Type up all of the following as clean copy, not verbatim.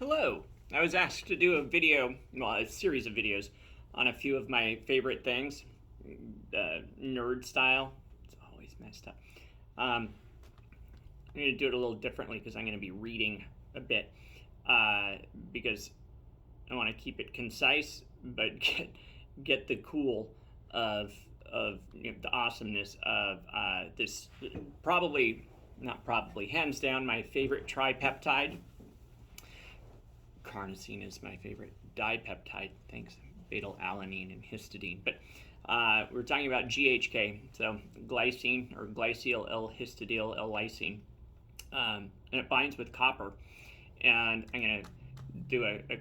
Hello. I was asked to do a video, well, a series of videos on a few of my favorite things, nerd style. It's always messed up. I'm going to do it a little differently because I'm going to be reading a bit because I want to keep it concise, but get the cool of the awesomeness of this. Probably not probably, hands down, my favorite tripeptide. Carnosine is my favorite dipeptide. Thanks, beta-alanine and histidine. But we're talking about GHK, so glycine or glycyl L-histidyl L-lysine, and it binds with copper. And I'm going to do a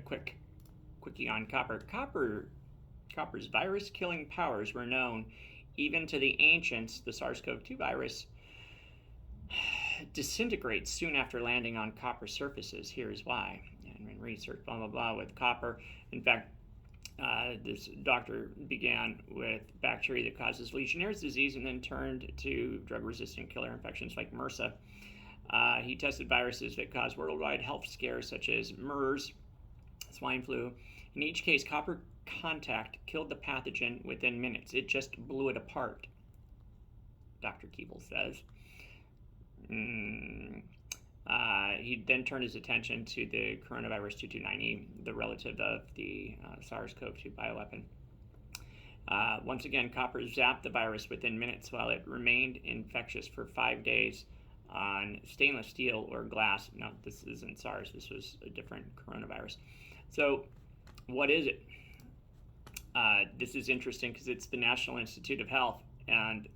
quickie on copper. Copper's virus-killing powers were known even to the ancients. The SARS-CoV-2 virus disintegrates soon after landing on copper surfaces. Here's why. And research, blah, blah, blah, with copper. In fact, this doctor began with bacteria that causes Legionnaire's disease and then turned to drug-resistant killer infections like MRSA. He tested viruses that cause worldwide health scares such as MERS, swine flu. In each case, copper contact killed the pathogen within minutes. It just blew it apart, Dr. Keeble says. He then turned his attention to the coronavirus 2290, the relative of the SARS-CoV-2 bioweapon. Once again, copper zapped the virus within minutes while it remained infectious for 5 days on stainless steel or glass. No, this isn't SARS. This was a different coronavirus. So what is it? This is interesting because it's the National Institute of Health, and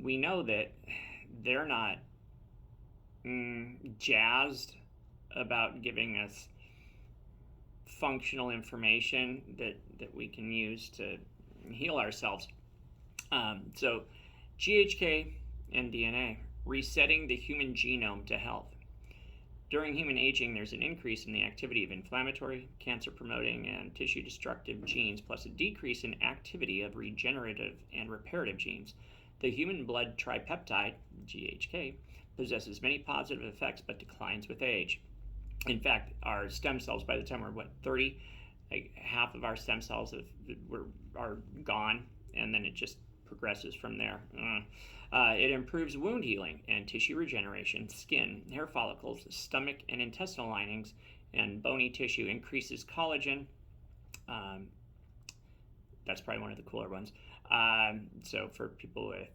we know that they're not jazzed about giving us functional information that we can use to heal ourselves. So GHK and DNA, resetting the human genome to health. During human aging, there's an increase in the activity of inflammatory, cancer-promoting, and tissue-destructive genes, plus a decrease in activity of regenerative and reparative genes. The human blood tripeptide, GHK, possesses many positive effects but declines with age. In fact, our stem cells, by the time we're 30, like half of our stem cells are gone, and then it just progresses from there. It improves wound healing and tissue regeneration, skin, hair follicles, stomach and intestinal linings, and bony tissue. Increases collagen. That's probably one of the cooler ones. So for people with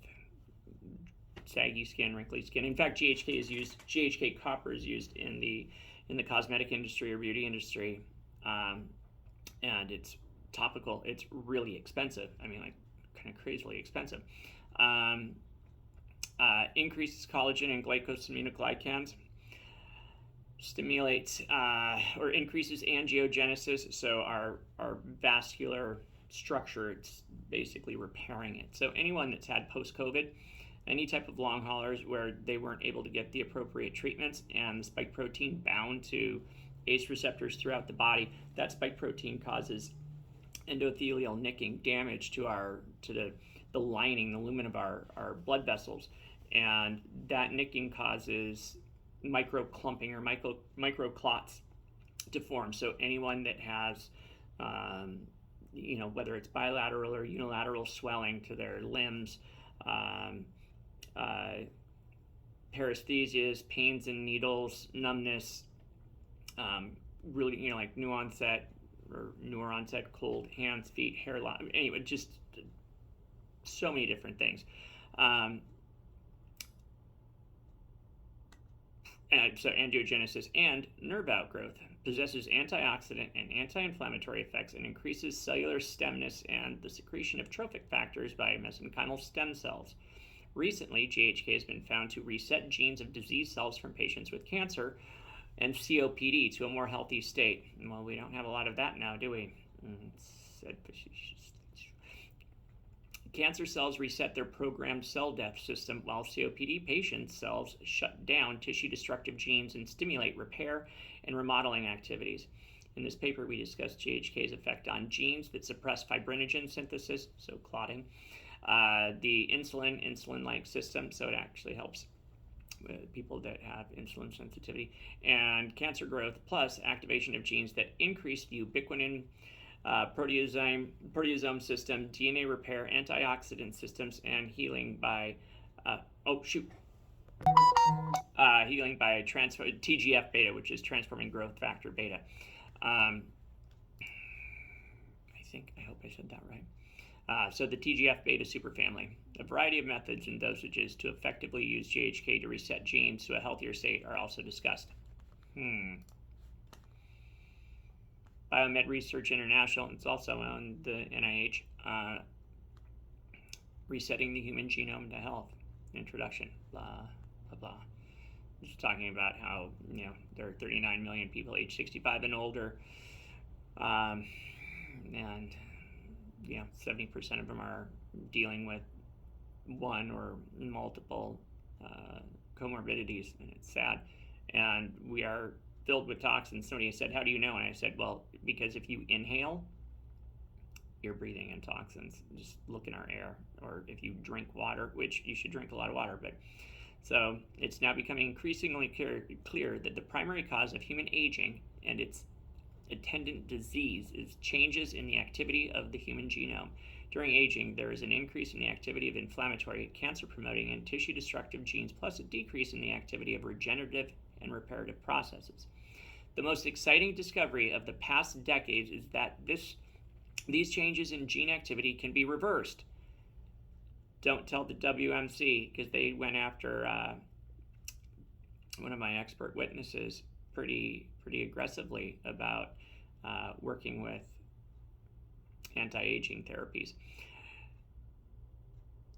saggy skin, wrinkly skin. In fact, GHK copper is used in the cosmetic industry or beauty industry, and it's topical. It's really expensive. I mean, like kind of crazily expensive. Increases collagen and glycosaminoglycans. Stimulates or increases angiogenesis. So our vascular structure, it's basically repairing it. So anyone that's had post-COVID, any type of long haulers where they weren't able to get the appropriate treatments and the spike protein bound to ACE receptors throughout the body, that spike protein causes endothelial nicking, damage to the lining, the lumen of our blood vessels, and that nicking causes micro clumping or micro clots to form. So anyone that has whether it's bilateral or unilateral swelling to their limbs, paresthesias, pains and needles, numbness, really, like new onset or newer onset cold hands, feet, hair loss. Anyway, just so many different things. So angiogenesis and nerve outgrowth, possesses antioxidant and anti-inflammatory effects, and increases cellular stemness and the secretion of trophic factors by mesenchymal stem cells. Recently, GHK has been found to reset genes of disease cells from patients with cancer and COPD to a more healthy state. Well, we don't have a lot of that now, do we? Cancer cells reset their programmed cell death system, while COPD patients' cells shut down tissue-destructive genes and stimulate repair and remodeling activities. In this paper, we discussed GHK's effect on genes that suppress fibrinogen synthesis, so clotting, the insulin-like system, so it actually helps people that have insulin sensitivity, and cancer growth, plus activation of genes that increase the ubiquitin proteasome system, DNA repair, antioxidant systems, and healing by healing by TGF beta, which is transforming growth factor beta. I hope I said that right. So the TGF beta superfamily. A variety of methods and dosages to effectively use GHK to reset genes to a healthier state are also discussed. Biomed Research International, it's also on the NIH, resetting the human genome to health. Introduction, blah, blah, blah. Just talking about how, there are 39 million people age 65 and older, and 70% of them are dealing with one or multiple comorbidities, and it's sad. And we are filled with toxins. Somebody said, how do you know? And I said, well, because if you inhale, you're breathing in toxins. Just look in our air. Or if you drink water, which you should drink a lot of water, but so it's now becoming increasingly clear that the primary cause of human aging and its attendant disease is changes in the activity of the human genome. During aging, there is an increase in the activity of inflammatory, cancer-promoting, and tissue-destructive genes, plus a decrease in the activity of regenerative and reparative processes. The most exciting discovery of the past decades is that these changes in gene activity can be reversed. Don't tell the WMC, because they went after one of my expert witnesses pretty aggressively about working with anti-aging therapies.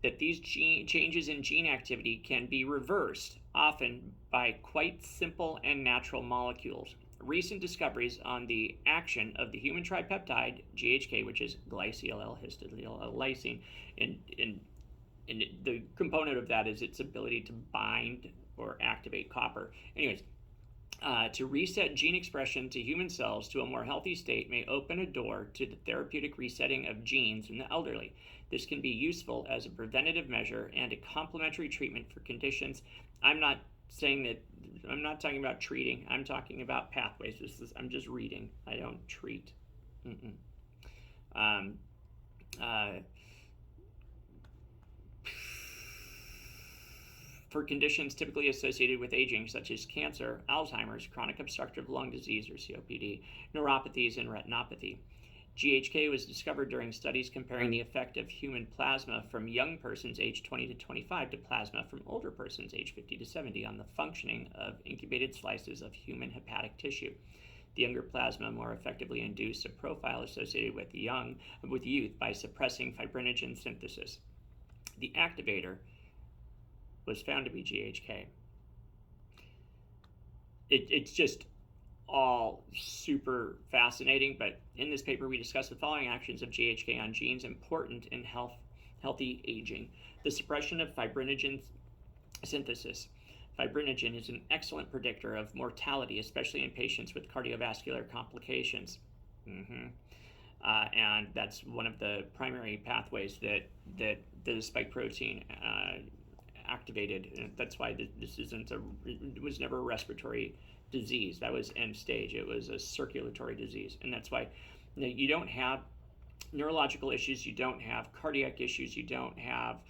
That these changes in gene activity can be reversed, often by quite simple and natural molecules. Recent discoveries on the action of the human tripeptide GHK, which is glycosyl-L-histidylysine, and the component of that is its ability to bind or activate copper. Anyways, to reset gene expression to human cells to a more healthy state may open a door to the therapeutic resetting of genes in the elderly. This can be useful as a preventative measure and a complementary treatment for conditions. I'm not talking about treating. I'm talking about pathways. I'm just reading. I don't treat. For conditions typically associated with aging, such as cancer, Alzheimer's, chronic obstructive lung disease, or COPD, neuropathies, and retinopathy. GHK was discovered during studies comparing the effect of human plasma from young persons aged 20 to 25 to plasma from older persons aged 50 to 70 on the functioning of incubated slices of human hepatic tissue. The younger plasma more effectively induced a profile associated with youth by suppressing fibrinogen synthesis. The activator was found to be GHK. It's just all super fascinating, but in this paper we discuss the following actions of GHK on genes important in healthy aging. The suppression of fibrinogen synthesis. Fibrinogen is an excellent predictor of mortality, especially in patients with cardiovascular complications. And that's one of the primary pathways that the spike protein activated. That's why it was never a respiratory disease. That was end stage. It was a circulatory disease, and that's why you don't have neurological issues, you don't have cardiac issues, you don't have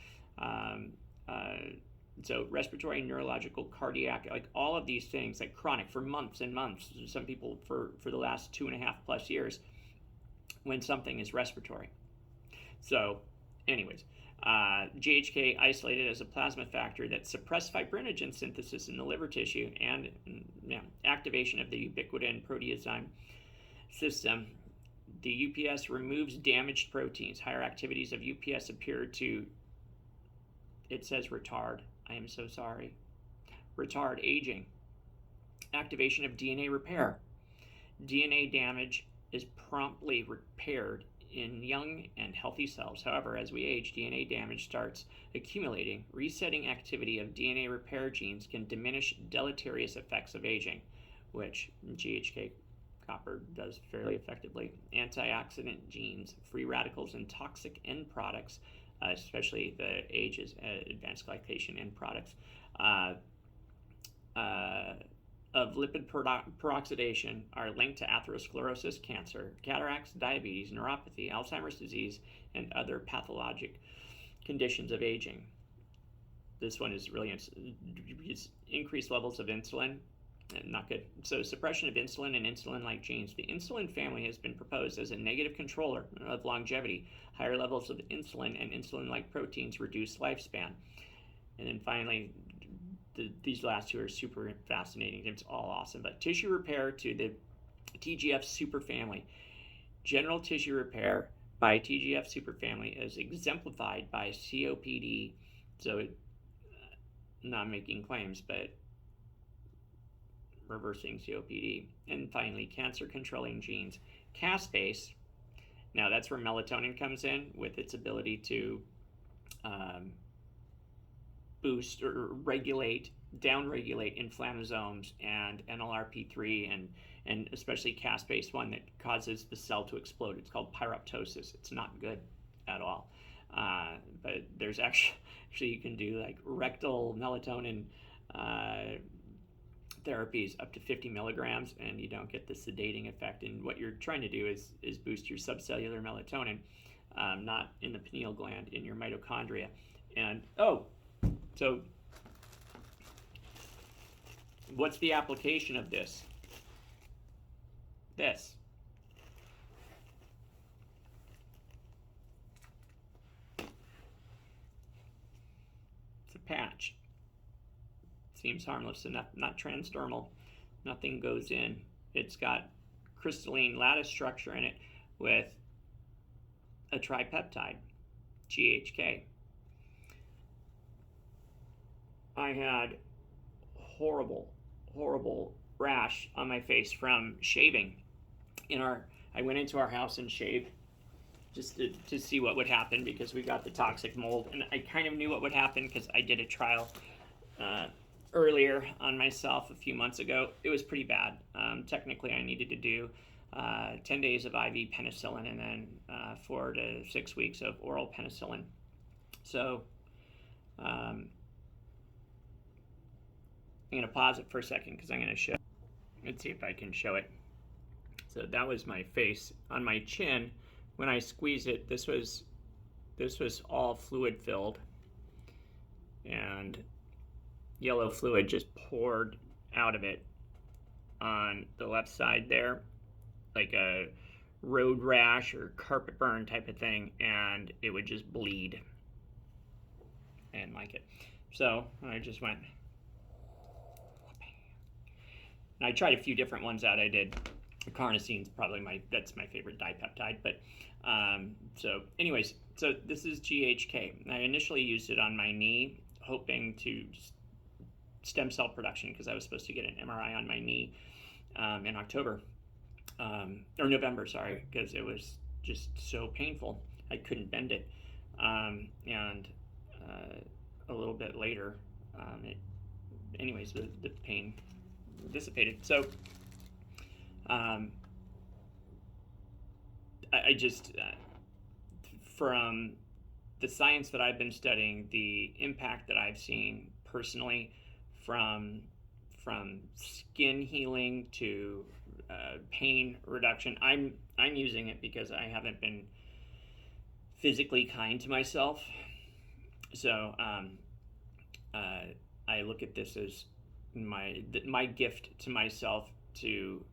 so respiratory, neurological, cardiac, like all of these things, like chronic for months and months. Some people for the last 2.5+ years, when something is respiratory. So, anyways. GHK isolated as a plasma factor that suppressed fibrinogen synthesis in the liver tissue and activation of the ubiquitin proteasome system. The UPS removes damaged proteins. Higher activities of UPS appear to, it says retard. I am so sorry. Retard aging. Activation of DNA repair. DNA damage is promptly repaired in young and healthy cells. However, as we age, DNA damage starts accumulating. Resetting activity of DNA repair genes can diminish deleterious effects of aging, which GHK copper does fairly effectively. Antioxidant genes, free radicals, and toxic end products, especially the advanced glycation end products, of lipid peroxidation are linked to atherosclerosis, cancer, cataracts, diabetes, neuropathy, Alzheimer's disease, and other pathologic conditions of aging. This one is really increased levels of insulin. Not good. So suppression of insulin and insulin-like genes. The insulin family has been proposed as a negative controller of longevity. Higher levels of insulin and insulin-like proteins reduce lifespan. And then finally, these last two are super fascinating. It's all awesome. But tissue repair to the TGF superfamily. General tissue repair by TGF superfamily is exemplified by COPD. So not making claims, but reversing COPD. And finally, cancer controlling genes. Caspase, now that's where melatonin comes in with its ability to boost or regulate, downregulate inflammasomes and NLRP3 and especially caspase-1 that causes the cell to explode. It's called pyroptosis. It's not good at all. But there's actually you can do like rectal melatonin therapies up to 50 milligrams, and you don't get the sedating effect. And what you're trying to do is boost your subcellular melatonin, not in the pineal gland, in your mitochondria. And so what's the application of this? It's a patch. Seems harmless enough, not transdermal. Nothing goes in. It's got crystalline lattice structure in it with a tripeptide, GHK. I had horrible rash on my face from shaving. I went into our house and shaved just to see what would happen because we got the toxic mold, and I kind of knew what would happen because I did a trial earlier on myself a few months ago. It was pretty bad. Technically, I needed to do 10 days of IV penicillin and then 4 to 6 weeks of oral penicillin. So I'm going to pause it for a second because I'm going to show. Let's see if I can show it. So that was my face. On my chin, when I squeeze it, this was all fluid filled, and yellow fluid just poured out of it on the left side there, like a road rash or carpet burn type of thing, and it would just bleed. I didn't like it. So I just went, and I tried a few different ones out. I did carnosine's probably that's my favorite dipeptide, but so anyways, so this is GHK. I initially used it on my knee, hoping to stem cell production because I was supposed to get an MRI on my knee in October or November, sorry, because it was just so painful. I couldn't bend it, and a little bit later, anyways, the pain dissipated. So I just from the science that I've been studying, the impact that I've seen personally from skin healing to pain reduction, I'm using it because I haven't been physically kind to myself. So I look at this as my gift to myself to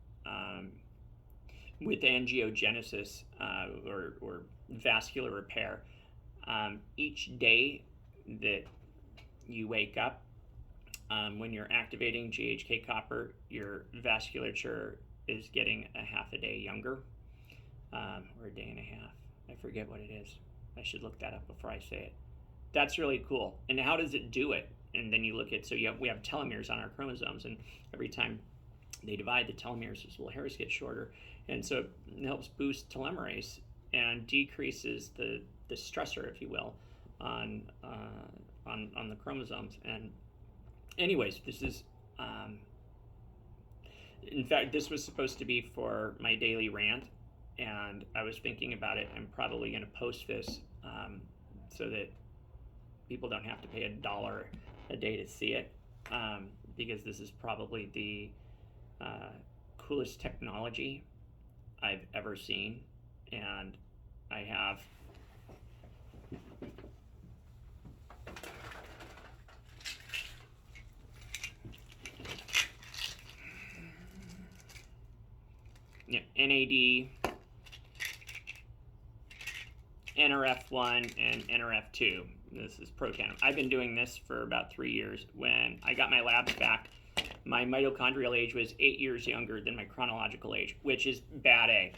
with angiogenesis or vascular repair. Each day that you wake up, when you're activating GHK copper, your vasculature is getting a half a day younger, or a day and a half. I forget what it is. I should look that up before I say it. That's really cool. And how does it do it? And then you look at, we have telomeres on our chromosomes, and every time they divide, the telomeres, those little hairs get shorter. And so it helps boost telomerase and decreases the stressor, if you will, on the chromosomes. And anyways, this is, in fact, this was supposed to be for my daily rant, and I was thinking about it. I'm probably going to post this so that people don't have to pay $1 a day to see it. because this is probably the coolest technology I've ever seen, and I have NAD, NRF1, and NRF2. This is protandim. I've been doing this for about 3 years. When I got my labs back, my mitochondrial age was 8 years younger than my chronological age, which is bad A.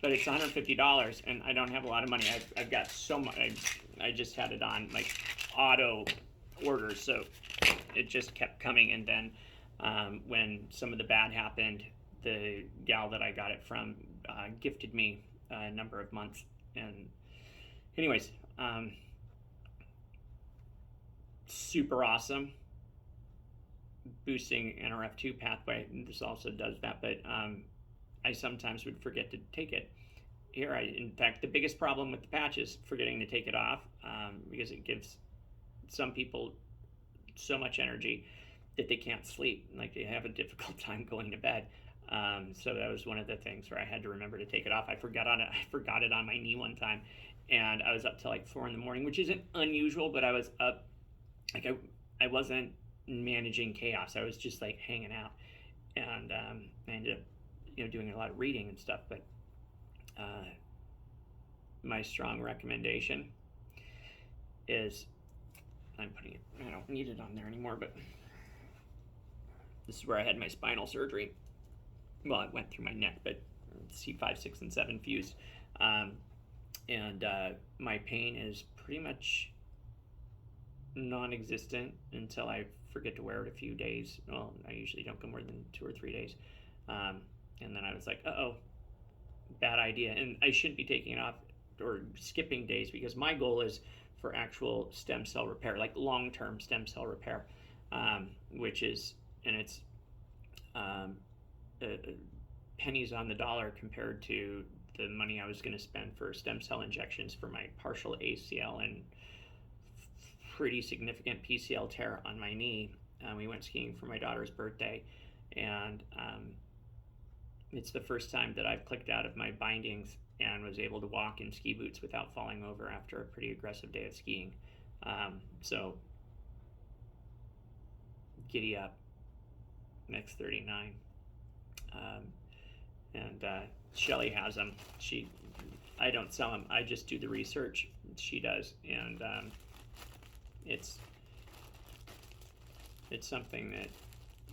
But it's $150, and I don't have a lot of money. I've got so much. I just had it on like auto orders, so it just kept coming. And then when some of the bad happened, the gal that I got it from gifted me a number of months. And anyways, super awesome. Boosting NRF2 pathway. This also does that, but I sometimes would forget to take it. Here, in fact, the biggest problem with the patch is forgetting to take it off, because it gives some people so much energy that they can't sleep. Like, they have a difficult time going to bed. So that was one of the things where I had to remember to take it off. I forgot it on my knee one time, and I was up till like 4 in the morning, which isn't unusual, but I was up, like I wasn't managing chaos. I was just like hanging out, and I ended up doing a lot of reading and stuff. But my strong recommendation is, I'm putting it, I don't need it on there anymore, but this is where I had my spinal surgery. Well, it went through my neck, but C5, 6, and 7 fused. And my pain is pretty much non-existent until I forget to wear it a few days. Well, I usually don't go more than 2 or 3 days. And then I was like, uh-oh, bad idea. And I shouldn't be taking it off or skipping days, because my goal is for actual stem cell repair, like long-term stem cell repair, which is, and it's pennies on the dollar compared to the money I was going to spend for stem cell injections for my partial ACL and pretty significant PCL tear on my knee. We went skiing for my daughter's birthday, and it's the first time that I've clicked out of my bindings and was able to walk in ski boots without falling over after a pretty aggressive day of skiing. So giddy up, next 39. And Shelly has them. I don't sell them. I just do the research. She does, and it's something that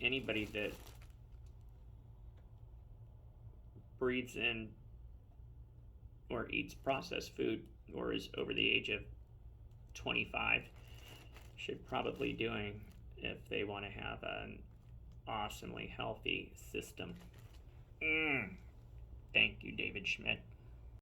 anybody that breathes in or eats processed food or is over the age of 25 should probably doing if they want to have an awesomely healthy system. Thank you, David Schmidt.